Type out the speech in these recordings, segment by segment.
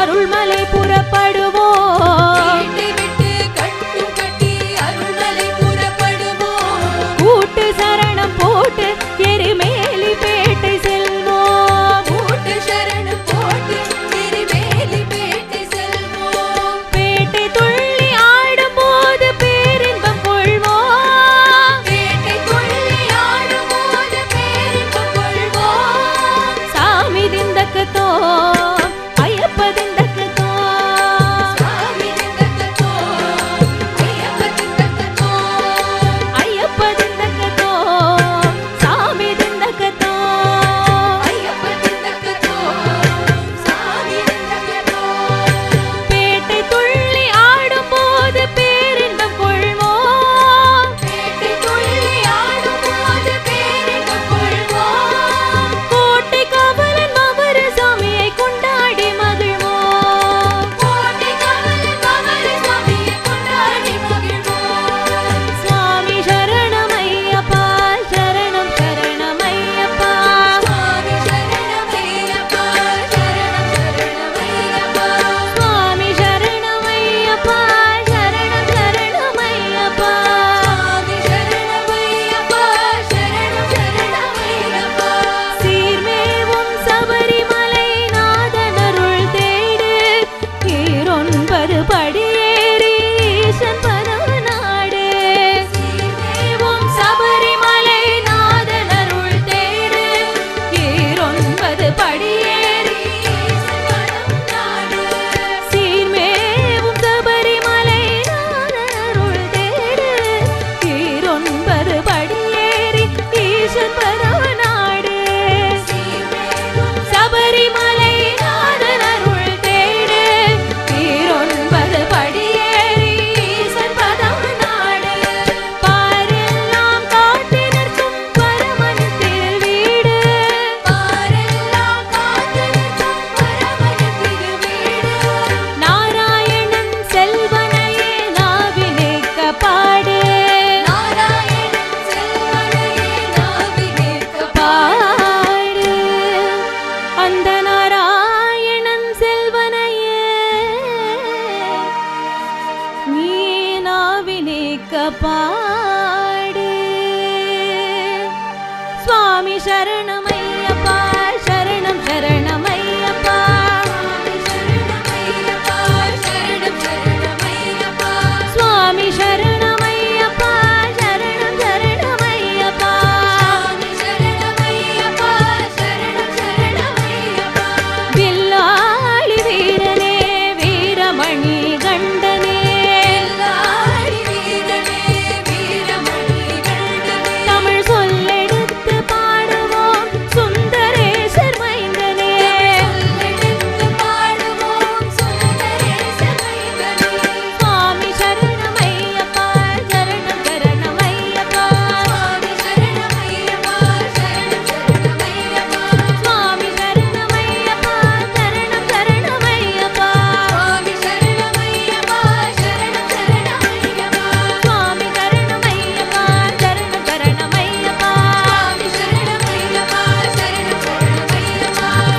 அருள்மலை புறப்படுவோம். கூட்டு சரணம் போட்டு எரிமேலி பேட்டை செல்வோம். பேட்டை துள்ளி ஆடும் போது பேரின்பம் கொள்வோம். சாமி திந்தக்கத்தோ ஐயப்ப திந்தக்கத்தோ ஐயப்ப திந்தக்கத்தோ சாமி திந்தக்கத்தோ பேட்டை துள்ளி ஆடும் போது பேரின்பம் கொள்வோம். கோட்டை காவலன் மவர சாமியை கொண்டாடி மகிழ்வோம். சுவாமி சரணமையப்பா சரணம் சரணமையப்பா. சுவாமி சரணமையப்பா சரணம் சரணமையப்பா. சீர்மேவும் சபரிமலை நாதனருள் தேடு. ஈரொன்பது படியேறி ஈசன் பதம் நாடு. சீர்மேவும் சபரிமலை நாதனருள் தேடு. ஈரொன்பது படியேறி ஈசன் பதம் நாடு. சீர்மேவும் சபரிமலை நாதனருள் தேடு. ஈரொன்பது படியேறி ஈசன் பதம் நாடு. சபரிமலை நாதனருள் தேடு. ஈரொன்பது படியேறி ஈசன் பதம் நாடு. பாரெல்லாம் காட்டி நிற்கும் பரமன் திருவீடு. நாராயணன் செல்வனையே நாவினேக்க பாடு. பாடு அந்த நாராயணன் செல்வனையே நீ நாவினேக்க பாடு. சுவாமி சரணமையப்பா சரணம் சரணமையப்பா. சுவாமி சரணமையப்பா சரணம் சரணமையப்பா. வில்லாளி வீரனே வீரமணி கண்டனே. தமிழ் சொல்லெடுத்து பாடுவோம் சுந்தரேசர் மைந்தனே. சுவாமி சரணமையப்பா சரணம் சரணமையப்பா. சுவாமி சரணமையப்பா சரணம் சரணமையப்பா. சுவாமி சரணமையப்பா சரணம் சரணமையப்பா. சுவாமி சரணமையப்பா சரணம் சரணமையப்பா.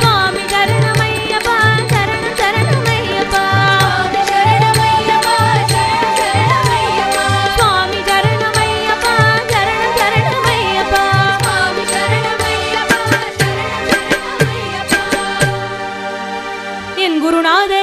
சுவாமி சரணமையப்பா சரணம் சரணமையப்பா. சுவாமி சரணமையப்பா சரணம் சரணமையப்பா. என் குருநாதர்